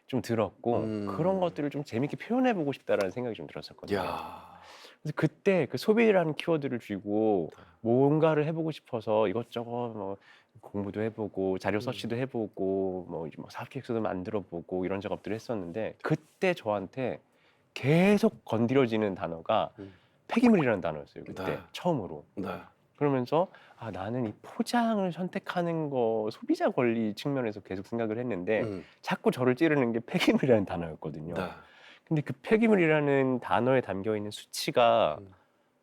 좀 들었고 그런 것들을 좀 재밌게 표현해보고 싶다라는 생각이 좀 들었었거든요. 야. 그래서 그때 그 소비라는 키워드를 쥐고 뭔가를 해보고 싶어서 이것저것 뭐 공부도 해보고 자료 서치도 해보고 뭐 사업 계획서도 만들어보고 이런 작업들을 했었는데 그때 저한테 계속 건드려지는 단어가 음. 폐기물이라는 단어였어요. 그때 네. 처음으로. 네. 그러면서 아, 나는 이 포장을 선택하는 거 소비자 권리 측면에서 계속 생각을 했는데 음. 자꾸 저를 찌르는 게 폐기물이라는 단어였거든요. 네. 근데 그 폐기물이라는 단어에 담겨 있는 수치가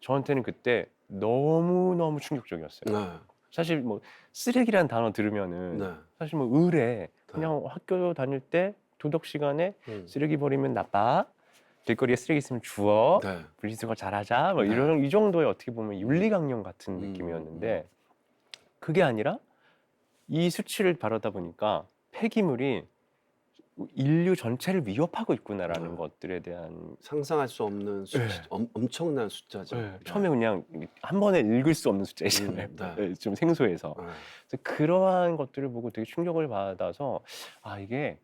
저한테는 그때 너무너무 충격적이었어요. 네. 사실 뭐 쓰레기라는 단어 들으면은 네. 사실 뭐 의뢰 그냥 학교 다닐 때 도덕 시간에 음. 쓰레기 버리면 나빠. 길거리에 쓰레기 있으면 주워. 네. 분리수거 잘하자. 뭐 네. 이런 이 정도의 어떻게 보면 윤리강령 같은 음. 느낌이었는데 그게 아니라 이 수치를 바라다 보니까 폐기물이 인류 전체를 위협하고 있구나라는 것들에 대한 상상할 수 없는 숫자, 네. 엄청난 숫자죠. 네, 처음에 그냥 한 번에 읽을 수 없는 숫자이잖아요. 네. 네, 좀 생소해서. 네. 그래서 그러한 것들을 보고 되게 충격을 받아서 아 이게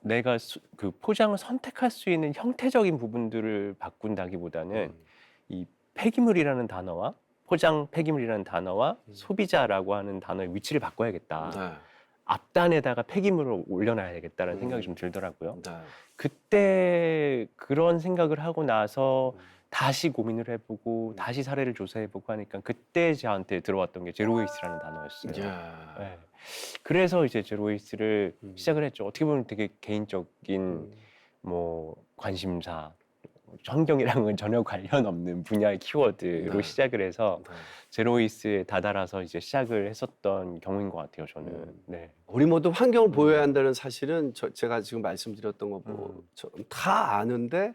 내가 그 포장을 선택할 수 있는 형태적인 부분들을 바꾼다기보다는 이 폐기물이라는 단어와 포장 폐기물이라는 단어와 소비자라고 하는 단어의 위치를 바꿔야겠다. 네. 앞단에다가 폐기물을 올려놔야겠다는 생각이 좀 들더라고요. 네. 그때 그런 생각을 하고 나서 다시 고민을 해보고 다시 사례를 조사해보고 하니까 그때 저한테 들어왔던 게 제로웨이스라는 단어였어요. 야. 네. 그래서 이제 제로웨이스를 시작을 했죠. 어떻게 보면 되게 개인적인 뭐 관심사, 환경이랑은 전혀 관련 없는 분야의 키워드로 네. 시작을 해서 네. 제로웨이스에 다다라서 이제 시작을 했었던 경우인 것 같아요. 저는. 네. 우리 모두 환경을 보호해야 한다는 사실은 제가 지금 말씀드렸던 거 보고 다 아는데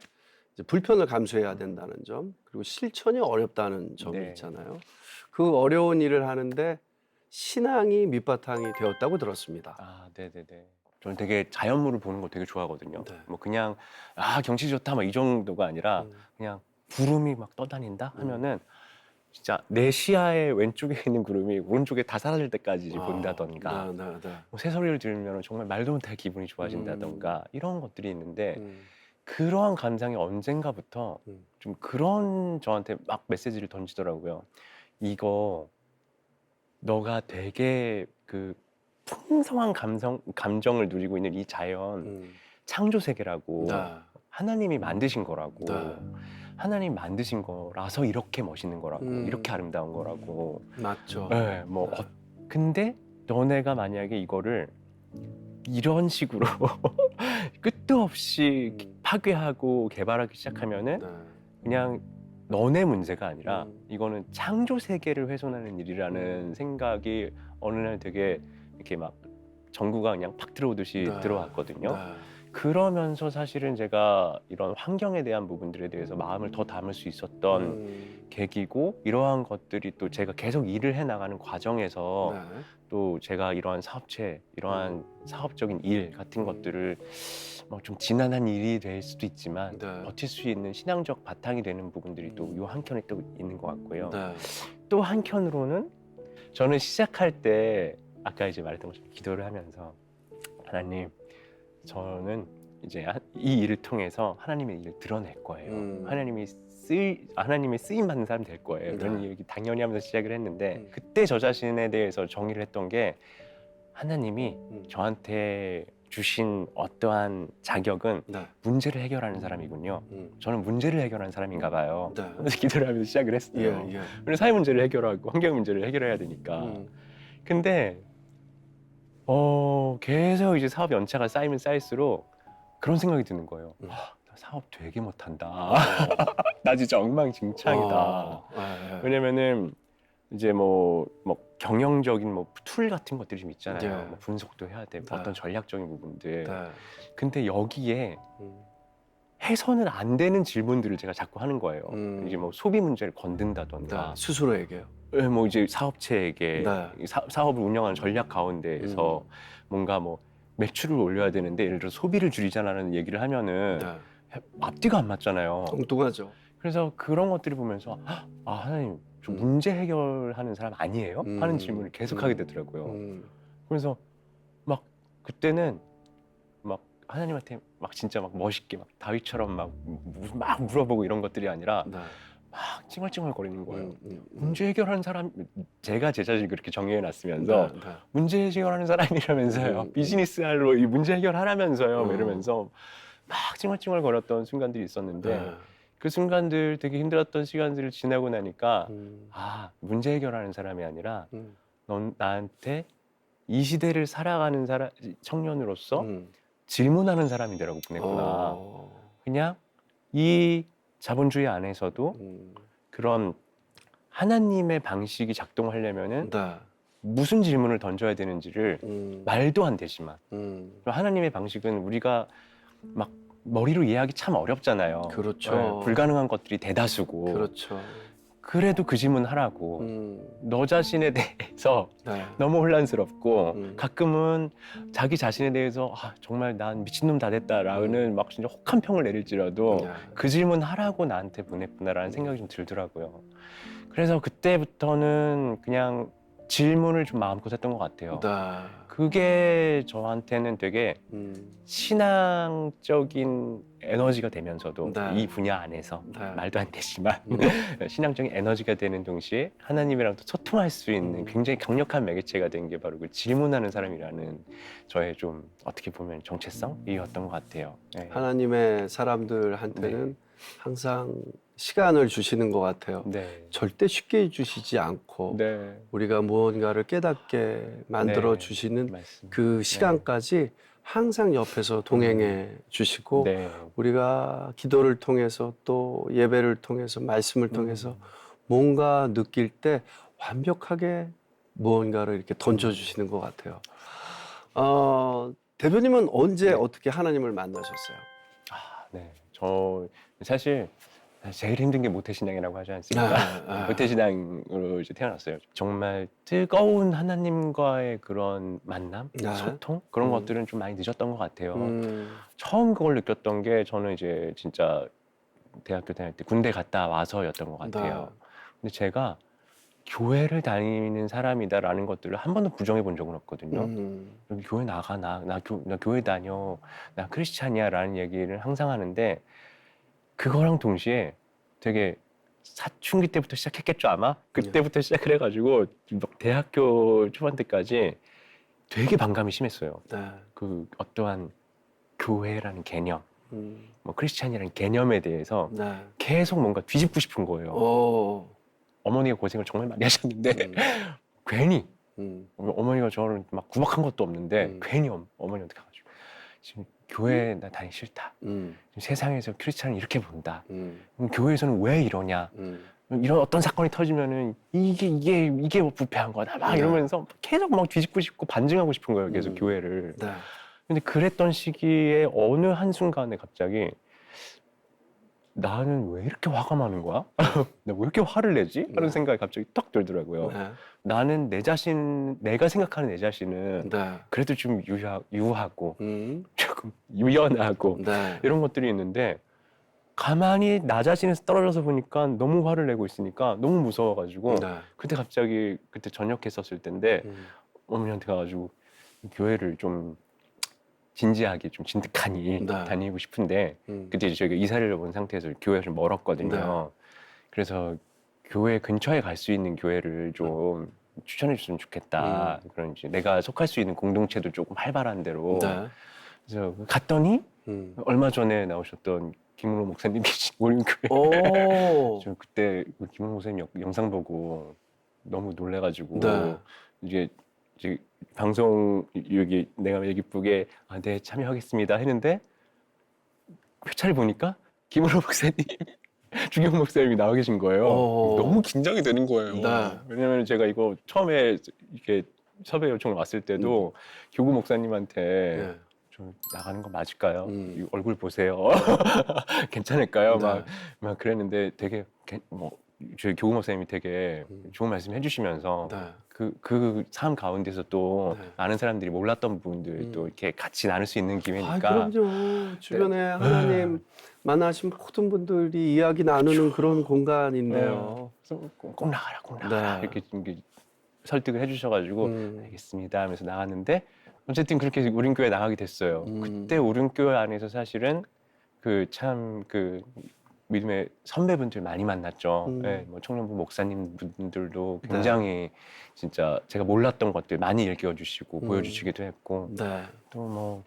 이제 불편을 감수해야 된다는 점 그리고 실천이 어렵다는 점이 네. 있잖아요. 그 어려운 일을 하는데 신앙이 밑바탕이 되었다고 들었습니다. 아, 네네네. 저는 되게 자연물을 보는 거 되게 좋아하거든요. 네. 뭐 그냥 아 경치 좋다 막 이 정도가 아니라 그냥 구름이 막 떠다닌다 하면은 진짜 내 시야의 왼쪽에 있는 구름이 오른쪽에 다 사라질 때까지 본다던가 네, 네, 네. 뭐 새소리를 들으면 정말 말도 못할 기분이 좋아진다던가 이런 것들이 있는데 그러한 감상이 언젠가부터 좀 그런 저한테 막 메시지를 던지더라고요. 이거 너가 되게 그 풍성한 감정을 누리고 있는 이 자연 창조 세계라고 네. 하나님이 만드신 거라고 네. 하나님 만드신 거라서 이렇게 멋있는 거라고 이렇게 아름다운 거라고 맞죠. 네, 뭐 근데 너네가 만약에 이거를 이런 식으로 끝도 없이 파괴하고 개발하기 시작하면은 네. 그냥 너네 문제가 아니라 이거는 창조 세계를 훼손하는 일이라는 생각이 어느 날 되게 이렇게 막 전구가 그냥 팍 들어오듯이 네. 들어왔거든요. 네. 그러면서 사실은 제가 이런 환경에 대한 부분들에 대해서 마음을 더 담을 수 있었던 계기고 이러한 것들이 또 제가 계속 일을 해 나가는 과정에서 네. 또 제가 이러한 사업체, 이러한 사업적인 일 같은 것들을 뭐 좀 지난한 일이 될 수도 있지만 네. 버틸 수 있는 신앙적 바탕이 되는 부분들이 또 요 한켠에 또 있는 것 같고요. 네. 또 한켠으로는 저는 시작할 때 아까 이제 말했던 것처럼 기도를 하면서 하나님 저는 이제 이 일을 통해서 하나님의 일을 드러낼 거예요. 하나님이 하나님의 쓰임 받는 사람 될 거예요. 이런 네. 얘기 당연히 하면서 시작을 했는데 음. 그때 저 자신에 대해서 정의를 했던 게 하나님이 저한테 주신 어떠한 자격은 네. 문제를 해결하는 사람이군요. 저는 문제를 해결하는 사람인가 봐요. 네. 그래서 기도를 하면서 시작을 했어요. 예, 예. 우리 사회 문제를 해결하고 환경 문제를 해결해야 되니까. 근데 계속 이제 사업 연차가 쌓이면 쌓일수록 그런 생각이 드는 거예요. 나 사업 되게 못한다. 나 진짜 엉망진창이다. 예, 예. 왜냐면은 이제 뭐 경영적인 뭐 툴 같은 것들이 좀 있잖아요. 네. 뭐 분석도 해야 되고 네. 어떤 전략적인 부분들. 네. 근데 여기에 음. 해서는 안 되는 질문들을 제가 자꾸 하는 거예요. 이제 뭐 소비 문제를 네. 건든다던가, 스스로에게요. 뭐 이제 사업체에게 네. 사업을 운영하는 전략 가운데에서 뭔가 뭐 매출을 올려야 되는데 예를 들어 소비를 줄이자라는 얘기를 하면은 네. 앞뒤가 안 맞잖아요. 엉뚱하죠. 그래서 그런 것들을 보면서 하나님 저 문제 해결하는 사람 아니에요? 하는 질문을 계속하게 되더라고요. 그래서 막 그때는 막 하나님한테 막 진짜 막 멋있게 막 다윗처럼 막 물어보고 이런 것들이 아니라 네. 막 찡얼찡얼거리는 거예요. 문제 문제 해결하는 사람, 제가 제 자신을 그렇게 정의해 놨으면서 네. 문제 해결하는 사람이라면서요. 비즈니스 할로 이 문제 해결하라면서요. 뭐 이러면서 막 찡얼찡얼거렸던 순간들이 있었는데 네. 그 순간들 되게 힘들었던 시간들을 지나고 나니까 문제 해결하는 사람이 아니라 넌 나한테 이 시대를 살아가는 청년으로서 질문하는 사람이 되라고 보냈구나. 그냥 이 자본주의 안에서도 그런 하나님의 방식이 작동하려면은 네. 무슨 질문을 던져야 되는지를 말도 안 되지만 하나님의 방식은 우리가 막 머리로 이해하기 참 어렵잖아요. 그렇죠. 불가능한 것들이 대다수고. 그렇죠. 그래도 그 질문 하라고. 너 자신에 대해서 네. 너무 혼란스럽고 가끔은 자기 자신에 대해서 정말 난 미친놈 다 됐다라는 막 진짜 혹한 평을 내릴지라도 네. 그 질문 하라고 나한테 보냈구나라는 생각이 좀 들더라고요. 그래서 그때부터는 그냥 질문을 좀 마음껏 했던 것 같아요. 네. 그게 저한테는 되게 신앙적인 에너지가 되면서도 네. 이 분야 안에서 네. 말도 안 되지만 신앙적인 에너지가 되는 동시에 하나님이랑 또 소통할 수 있는 굉장히 강력한 매개체가 된 게 바로 그 질문하는 사람이라는 저의 좀 어떻게 보면 정체성이었던 것 같아요. 네. 하나님의 사람들한테는 항상 시간을 주시는 것 같아요. 네. 절대 쉽게 주시지 않고 네. 우리가 무언가를 깨닫게 만들어 주시는 맞습니다. 그 시간까지 항상 옆에서 동행해 주시고 네. 우리가 기도를 통해서 또 예배를 통해서 말씀을 통해서 뭔가 느낄 때 완벽하게 무언가를 이렇게 던져주시는 것 같아요. 대표님은 언제 어떻게 하나님을 만나셨어요? 네. 저 사실 제일 힘든 게 모태신앙이라고 하지 않습니까? 모태신앙으로 이제 태어났어요. 정말 뜨거운 하나님과의 그런 만남, 소통 그런 것들은 좀 많이 늦었던 것 같아요. 처음 그걸 느꼈던 게 저는 이제 진짜 대학교 다닐 때 군대 갔다 와서였던 것 같아요. 근데 제가 교회를 다니는 사람이다라는 것들을 한 번도 부정해 본 적은 없거든요. 여기 교회 나가, 나 교회 다녀, 나 크리스찬이야라는 얘기를 항상 하는데 그거랑 동시에 되게 사춘기 때부터 시작했겠죠 아마? 그때부터 시작을 해가지고 막 대학교 초반 때까지 되게 반감이 심했어요. 그 어떠한 교회라는 개념, 뭐 크리스찬이라는 개념에 대해서 계속 뭔가 뒤집고 싶은 거예요. 어머니가 고생을 정말 많이 하셨는데 괜히 어머니가 저를 막 구박한 것도 없는데 괜히 어머니한테 가가지고 지금 교회 나 다니기 싫다. 지금 세상에서 크리스찬을 이렇게 본다. 그럼 교회에서는 왜 이러냐? 이런 어떤 사건이 터지면은 이게 뭐 부패한 거다. 막 이러면서 계속 막 뒤집고 싶고 반증하고 싶은 거예요. 계속 교회를. 근데 그랬던 시기에 어느 한순간에 갑자기 나는 왜 이렇게 화가 많은 거야? 나 왜 이렇게 화를 내지? 하는 생각이 갑자기 딱 들더라고요. 나는 내가 생각하는 내 자신은 그래도 좀 유하고 조금 유연하고 이런 것들이 있는데 가만히 나 자신에서 떨어져서 보니까 너무 화를 내고 있으니까 너무 무서워가지고 그때 갑자기 그때 전역했었을 때인데 어머니한테 가가지고 교회를 좀 진지하게 좀 진득하니 네. 다니고 싶은데 그때 이제 저희가 이사를 온 상태에서 교회가 좀 멀었거든요. 그래서 교회 근처에 갈 수 있는 교회를 좀 추천해 줬으면 좋겠다. 그런 이제 내가 속할 수 있는 공동체도 조금 활발한 데로. 네. 그래서 갔더니 얼마 전에 나오셨던 김은호 목사님 계신 오륜교회. 오. 저 그때 그 김은호 목사님 영상 보고 너무 놀래가지고 네. 이제 방송 여기 내가 기쁘게 네 참여하겠습니다 했는데 회차를 보니까 김은호 목사님, 주경 목사님이 나와 계신 거예요. 너무 긴장이 되는 거예요. 네. 왜냐면 제가 이거 처음에 이렇게 섭외 요청을 왔을 때도 교구 목사님한테 네. 좀 나가는 거 맞을까요? 이 얼굴 보세요. 네. 괜찮을까요? 막 그랬는데 되게 저희 교구 목사님이 되게 좋은 말씀 해주시면서 네. 그 삶 가운데서 또 네. 많은 사람들이 몰랐던 부분들 또 이렇게 같이 나눌 수 있는 아, 기회니까. 그럼요. 주변에 하나님 만나신 모든 분들이 이야기 나누는 그런 공간인데요. 그래서 꼭 나가라, 꼭 나가라 네. 이렇게 설득을 해주셔가지고 알겠습니다 하면서 나갔는데 어쨌든 그렇게 우린교회 나가게 됐어요. 그때 우린교회 안에서 사실은 그 믿음의 선배분들 많이 만났죠. 네, 뭐 청년부 목사님 분들도 굉장히 진짜 제가 몰랐던 것들 많이 일깨워주시고 보여주시기도 했고 네. 또 뭐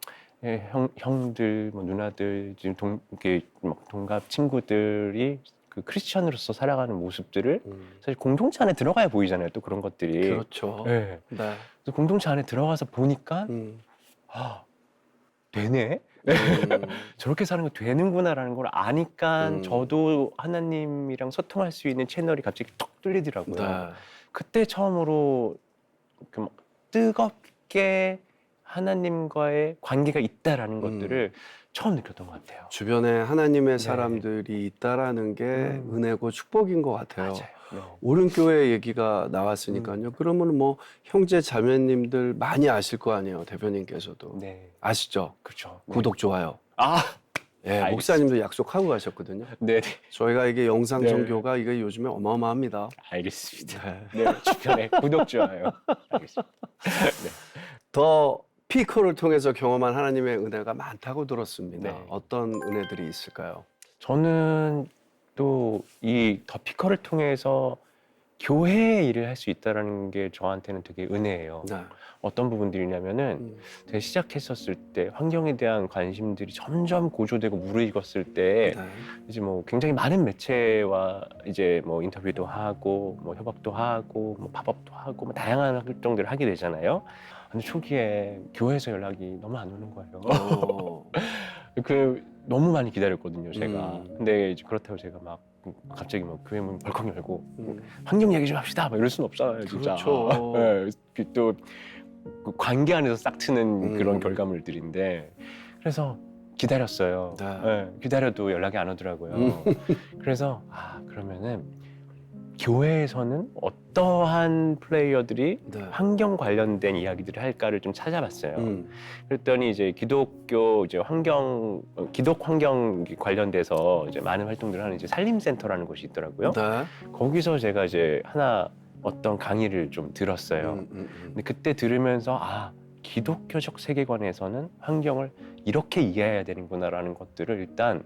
형들, 뭐 누나들 지금 이렇게 막 동갑 친구들이 그 크리스천으로서 살아가는 모습들을 사실 공동체 안에 들어가야 보이잖아요. 또 그런 것들이. 그렇죠. 네. 네. 그래서 공동체 안에 들어가서 보니까 아 되네. 저렇게 사는 거 되는구나라는 걸 아니까 저도 하나님이랑 소통할 수 있는 채널이 갑자기 톡 뚫리더라고요. 네. 그때 처음으로 막 뜨겁게 하나님과의 관계가 있다라는 것들을 처음 느꼈던 것 같아요. 주변에 하나님의 사람들이 있다라는 게 은혜고 축복인 것 같아요. 맞아요. 네. 오른교회 얘기가 나왔으니까요. 그러면 뭐 형제 자매님들 많이 아실 거 아니에요, 대표님께서도. 네, 아시죠? 그렇죠. 구독, 좋아요. 아, 예, 알겠습니다. 목사님도 약속하고 가셨거든요. 네, 저희가 이게 영상 네. 종교가 이게 요즘에 어마어마합니다. 알겠습니다. 네. 네, 주변에 구독, 좋아요. 알겠습니다. 네. 더 피코를 통해서 경험한 하나님의 은혜가 많다고 들었습니다. 네. 어떤 은혜들이 있을까요? 저는 또 이 더 피커를 통해서 교회 일을 할 수 있다는 게 저한테는 되게 은혜예요. 네. 어떤 부분들이냐면은 제가 시작했었을 때 환경에 대한 관심들이 점점 고조되고 무르익었을 때 네. 이제 뭐 굉장히 많은 매체와 이제 뭐 인터뷰도 하고 뭐 협업도 하고 뭐 팝업도 하고 뭐 다양한 활동들을 하게 되잖아요. 근데 초기에 교회에서 연락이 너무 안 오는 거예요. 오. 그 너무 많이 기다렸거든요, 제가. 근데 이제 그렇다고 제가 막 갑자기 막 교회 문 벌컥 열고 환경 얘기 좀 합시다, 막 이럴 수는 없잖아요, 진짜. 그렇죠. 네, 또 그 관계 안에서 싹 트는 그런 결과물들인데 그래서 기다렸어요. 네. 네, 기다려도 연락이 안 오더라고요. 그래서 그러면은 교회에서는 어떠한 플레이어들이 네. 환경 관련된 이야기들을 할까를 좀 찾아봤어요. 그랬더니 이제 기독 환경 관련돼서 이제 많은 활동들을 하는 이제 산림센터라는 곳이 있더라고요. 네. 거기서 제가 이제 어떤 강의를 좀 들었어요. 근데 그때 들으면서 기독교적 세계관에서는 환경을 이렇게 이해해야 되는구나라는 것들을 일단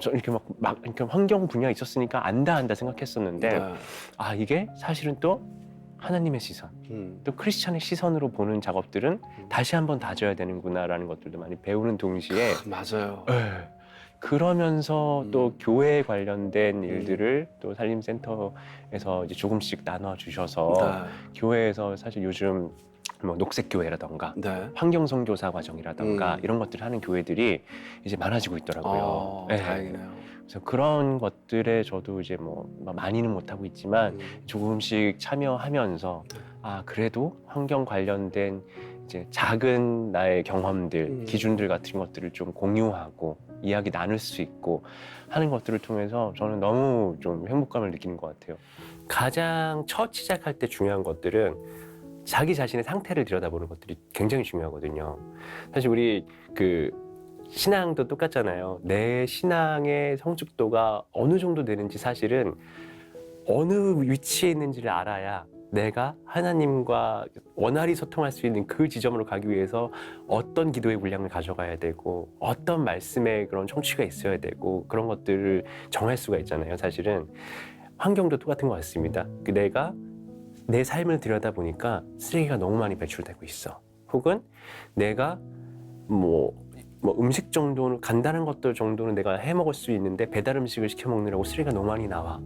저 이렇게 막 이렇게 환경 분야에 있었으니까 안다 생각했었는데 네. 이게 사실은 또 하나님의 시선, 또 크리스찬의 시선으로 보는 작업들은 다시 한번 다져야 되는구나라는 것들도 많이 배우는 동시에 맞아요. 네. 그러면서 또 교회에 관련된 일들을 또 산림센터에서 이제 조금씩 나눠 주셔서 네. 교회에서 사실 요즘 뭐 녹색교회라던가 네. 환경선교사 과정이라던가 이런 것들을 하는 교회들이 이제 많아지고 있더라고요. 네. 다행이네요. 그래서 그런 것들에 저도 이제 뭐 많이는 못하고 있지만 조금씩 참여하면서 그래도 환경 관련된 이제 작은 나의 경험들, 기준들 같은 것들을 좀 공유하고 이야기 나눌 수 있고 하는 것들을 통해서 저는 너무 좀 행복감을 느끼는 것 같아요. 가장 첫 시작할 때 중요한 것들은 자기 자신의 상태를 들여다보는 것들이 굉장히 중요하거든요. 사실 우리 신앙도 똑같잖아요. 내 신앙의 성숙도가 어느 정도 되는지 사실은 어느 위치에 있는지를 알아야 내가 하나님과 원활히 소통할 수 있는 그 지점으로 가기 위해서 어떤 기도의 분량을 가져가야 되고 어떤 말씀의 그런 청취가 있어야 되고 그런 것들을 정할 수가 있잖아요. 사실은 환경도 똑같은 것 같습니다. 내가 내 삶을 들여다보니까 쓰레기가 너무 많이 배출되고 있어. 혹은 내가 뭐 음식 정도는 간단한 것들 정도는 내가 해 먹을 수 있는데 배달 음식을 시켜 먹느라고 쓰레기가 너무 많이 나와.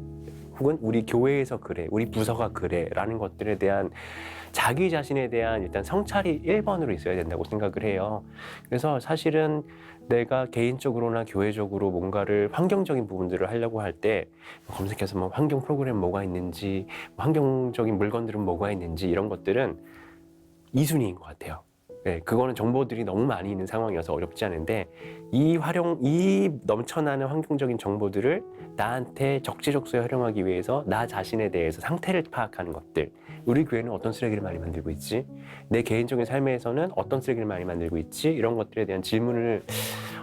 혹은 우리 교회에서 그래, 우리 부서가 그래 라는 것들에 대한 자기 자신에 대한 일단 성찰이 1번으로 있어야 된다고 생각을 해요. 그래서 사실은 내가 개인적으로나 교회적으로 뭔가를 환경적인 부분들을 하려고 할 때 검색해서 뭐 환경 프로그램 뭐가 있는지, 환경적인 물건들은 뭐가 있는지 이런 것들은 2순위인 것 같아요. 네, 그거는 정보들이 너무 많이 있는 상황이어서 어렵지 않은데 이 넘쳐나는 환경적인 정보들을 나한테 적재적소에 활용하기 위해서 나 자신에 대해서 상태를 파악하는 것들. 우리 교회는 어떤 쓰레기를 많이 만들고 있지? 내 개인적인 삶에서는 어떤 쓰레기를 많이 만들고 있지? 이런 것들에 대한 질문을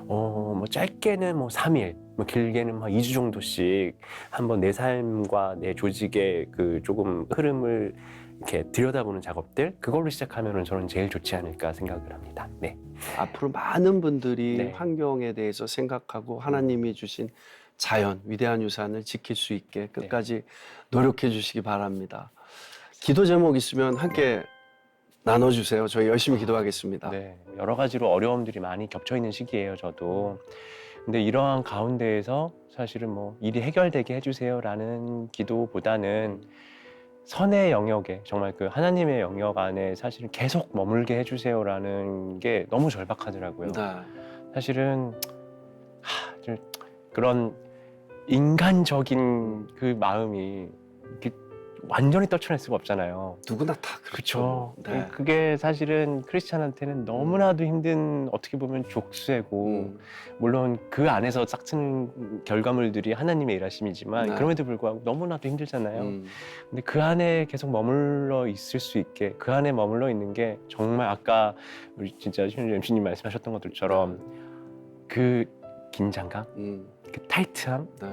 뭐 짧게는 뭐 3일, 뭐 길게는 뭐 2주 정도씩 한번 내 삶과 내 조직의 그 조금 흐름을 이렇게 들여다보는 작업들, 그걸로 시작하면 저는 제일 좋지 않을까 생각을 합니다. 네. 앞으로 많은 분들이 네. 환경에 대해서 생각하고 하나님이 주신 자연, 위대한 유산을 지킬 수 있게 끝까지 노력해 주시기 바랍니다. 기도 제목 있으면 함께 나눠주세요. 저희 열심히 기도하겠습니다. 네, 여러 가지로 어려움들이 많이 겹쳐 있는 시기예요, 저도. 근데 이러한 가운데에서 사실은 뭐 일이 해결되게 해주세요라는 기도보다는 선의 영역에 정말 그 하나님의 영역 안에 사실은 계속 머물게 해주세요라는 게 너무 절박하더라고요. 네. 사실은 좀 그런 인간적인 그 마음이 이렇게 완전히 떨쳐낼 수가 없잖아요. 누구나 다 그렇죠. 그렇죠. 네. 그게 사실은 크리스찬한테는 너무나도 힘든 어떻게 보면 족쇄고 물론 그 안에서 싹트는 결과물들이 하나님의 일하심이지만 네. 그럼에도 불구하고 너무나도 힘들잖아요. 근데 그 안에 계속 머물러 있을 수 있게 그 안에 머물러 있는 게 정말 아까 우리 진짜 신윤주 MC님 말씀하셨던 것들처럼 그 긴장감, 그 타이트함 네.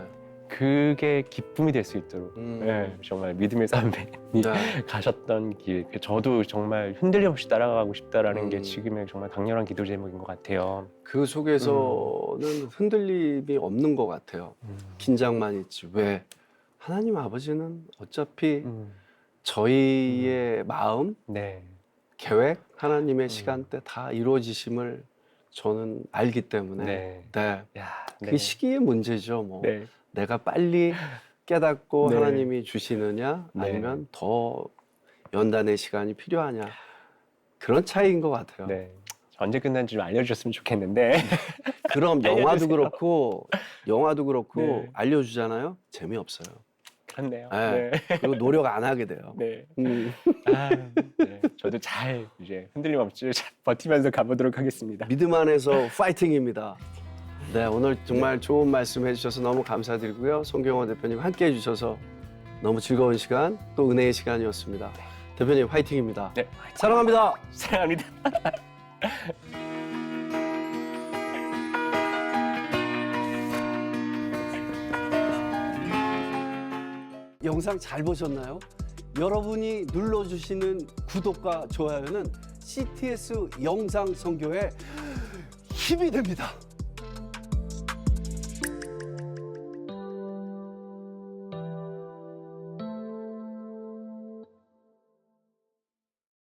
그게 기쁨이 될 수 있도록 네, 정말 믿음의 삶에 네. 가셨던 길 저도 정말 흔들림 없이 따라가고 싶다라는 게 음. 지금의 정말 강렬한 기도 제목인 것 같아요. 그 속에서는 흔들림이 없는 것 같아요. 긴장만 있지. 왜? 하나님 아버지는 어차피 저희의 마음, 네. 계획, 하나님의 시간대 다 이루어지심을 저는 알기 때문에 네. 네. 야, 그 네. 시기의 문제죠. 뭐 네. 내가 빨리 깨닫고 네. 하나님이 주시느냐 네. 아니면 더 연단의 시간이 필요하냐 그런 차이인 것 같아요. 네. 언제 끝난지 좀 알려주셨으면 좋겠는데. 그럼 알려주세요. 영화도 그렇고 네. 알려주잖아요. 재미없어요. 그렇네요. 네. 네. 그리고 노력 안 하게 돼요. 네. 음, 아, 네. 저도 잘 이제 흔들림 없이 잘 버티면서 가보도록 하겠습니다. 믿음 안에서 파이팅입니다. 네, 오늘 정말 좋은 말씀 해주셔서 너무 감사드리고요. 송경호 대표님 함께 해주셔서 너무 즐거운 시간, 또 은혜의 시간이었습니다. 대표님 화이팅입니다. 네. 사랑합니다. 사랑합니다. 영상 잘 보셨나요? 여러분이 눌러주시는 구독과 좋아요는 CTS 영상 선교에 힘이 됩니다.